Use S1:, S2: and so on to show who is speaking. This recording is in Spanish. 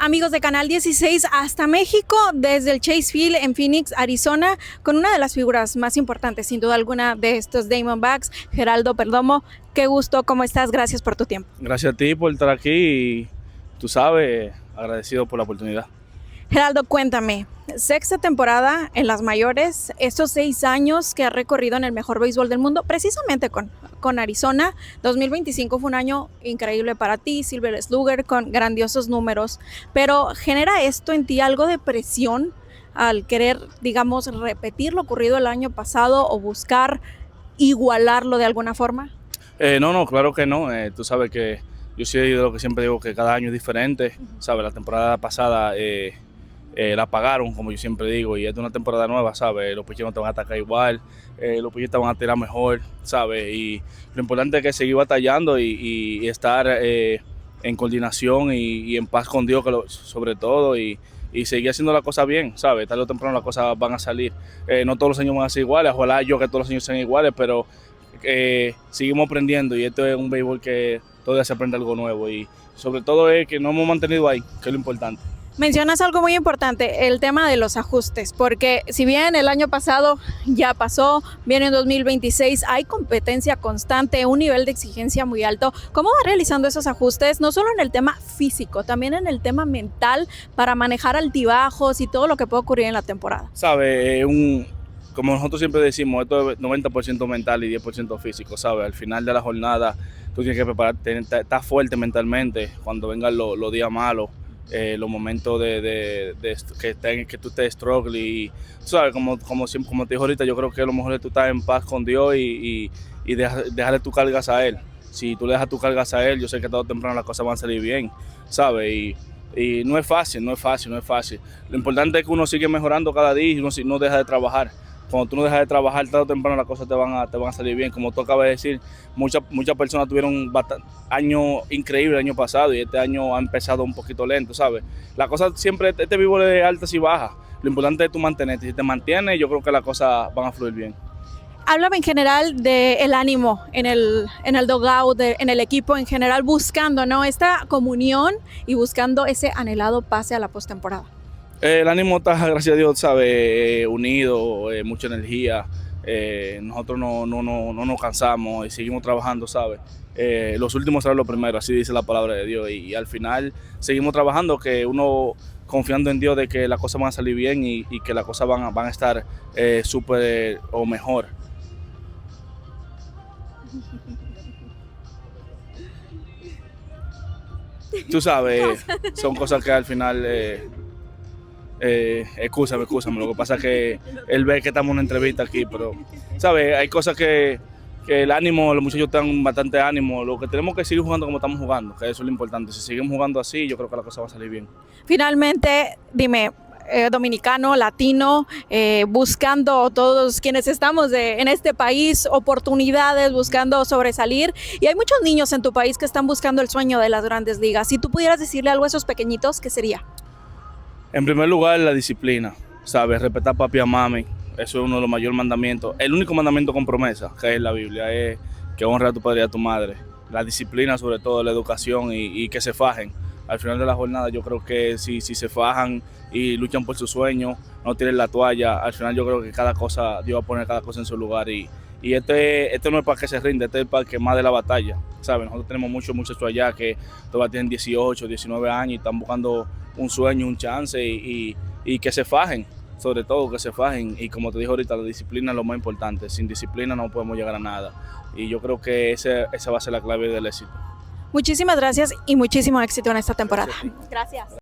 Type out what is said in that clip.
S1: Amigos de Canal 16, hasta México, desde el Chase Field en Phoenix, Arizona, con una de las figuras más importantes, sin duda alguna, de estos Diamondbacks, Geraldo Perdomo. Qué gusto, ¿cómo estás? Gracias por tu tiempo.
S2: Gracias a ti por estar aquí y tú sabes, agradecido por la oportunidad.
S1: Geraldo, cuéntame, sexta temporada en las mayores, estos 6 años que has recorrido en el mejor béisbol del mundo, precisamente con Arizona. 2025 fue un año increíble para ti, Silver Slugger, con grandiosos números, pero ¿genera esto en ti algo de presión al querer, digamos, repetir lo ocurrido el año pasado o buscar igualarlo de alguna forma?
S2: No, claro que no. Tú sabes que yo soy de lo que siempre digo que cada año es diferente. ¿Sabes? La temporada pasada la pagaron, como yo siempre digo, y esta es una temporada nueva, ¿sabes? Los pitchers no te van a atacar igual, los pitchers te van a tirar mejor, ¿sabes? Y lo importante es que seguir batallando y estar en coordinación y en paz con Dios, sobre todo, y seguir haciendo la cosa bien, ¿sabes? Tarde o temprano las cosas van a salir. No todos los años van a ser iguales, ojalá yo que todos los años sean iguales, pero seguimos aprendiendo y esto es un béisbol que todavía se aprende algo nuevo y sobre todo es que nos hemos mantenido ahí, que es lo importante.
S1: Mencionas algo muy importante, el tema de los ajustes, porque si bien el año pasado ya pasó, viene en 2026, hay competencia constante, un nivel de exigencia muy alto. ¿Cómo va realizando esos ajustes, no solo en el tema físico, también en el tema mental, para manejar altibajos y todo lo que puede ocurrir en la temporada?
S2: ¿Sabes? Como nosotros siempre decimos, esto es 90% mental y 10% físico, ¿sabes? Al final de la jornada tú tienes que prepararte, estar fuerte mentalmente cuando vengan los días malos. Los momentos que tú estés struggle y sabes, como te dijo ahorita, yo creo que lo mejor es tú estar en paz con Dios y dejarle tus cargas a Él. Si tú le dejas tus cargas a Él, yo sé que tarde o temprano las cosas van a salir bien, ¿sabes? Y no es fácil. Lo importante es que uno sigue mejorando cada día y uno no deja de trabajar. Cuando tú no dejas de trabajar, tarde o temprano las cosas te van a salir bien. Como tú acabas de decir, muchas personas tuvieron año increíble el año pasado y este año ha empezado un poquito lento, ¿sabes? La cosa siempre, este vivo de altas y bajas. Lo importante es tú mantenerte. Si te mantienes, yo creo que las cosas van a fluir bien.
S1: Háblame en general del ánimo en el dugout, en el equipo en general, buscando, ¿no?, esta comunión y buscando ese anhelado pase a la postemporada.
S2: El ánimo está, gracias a Dios, ¿sabe? Unido, mucha energía. Nosotros no nos cansamos y seguimos trabajando, ¿sabes? Los últimos serán los primeros, así dice la palabra de Dios. Y al final seguimos trabajando, que uno confiando en Dios de que las cosas van a salir bien y que las cosas van a estar súper o mejor. Tú sabes, son cosas que al final... excúsame, lo que pasa es que él ve que estamos en una entrevista aquí, pero, ¿sabes? Hay cosas que el ánimo, los muchachos están bastante ánimo, lo que tenemos que seguir jugando como estamos jugando, que eso es lo importante. Si seguimos jugando así, yo creo que la cosa va a salir bien.
S1: Finalmente, dime, dominicano, latino, buscando todos quienes estamos en este país oportunidades, buscando sobresalir, y hay muchos niños en tu país que están buscando el sueño de las grandes ligas. Si tú pudieras decirle algo a esos pequeñitos, ¿qué sería?
S2: En primer lugar, la disciplina, ¿sabes? Respetar a papi y a mami, eso es uno de los mayores mandamientos. El único mandamiento con promesa, que es la Biblia, es que honre a tu padre y a tu madre. La disciplina, sobre todo, la educación y que se fajen. Al final de la jornada, yo creo que si se fajan y luchan por sus sueños, no tiren la toalla, al final yo creo que cada cosa, Dios va a poner cada cosa en su lugar. Y este no es para que se rinde, este es para que más de la batalla, ¿sabes? Nosotros tenemos muchos muchachos allá que todavía tienen 18, 19 años y están buscando un sueño, un chance y que se fajen, sobre todo que se fajen. Y como te dije ahorita, la disciplina es lo más importante. Sin disciplina no podemos llegar a nada. Y yo creo que esa va a ser la clave del éxito.
S1: Muchísimas gracias y muchísimo éxito en esta temporada. Gracias.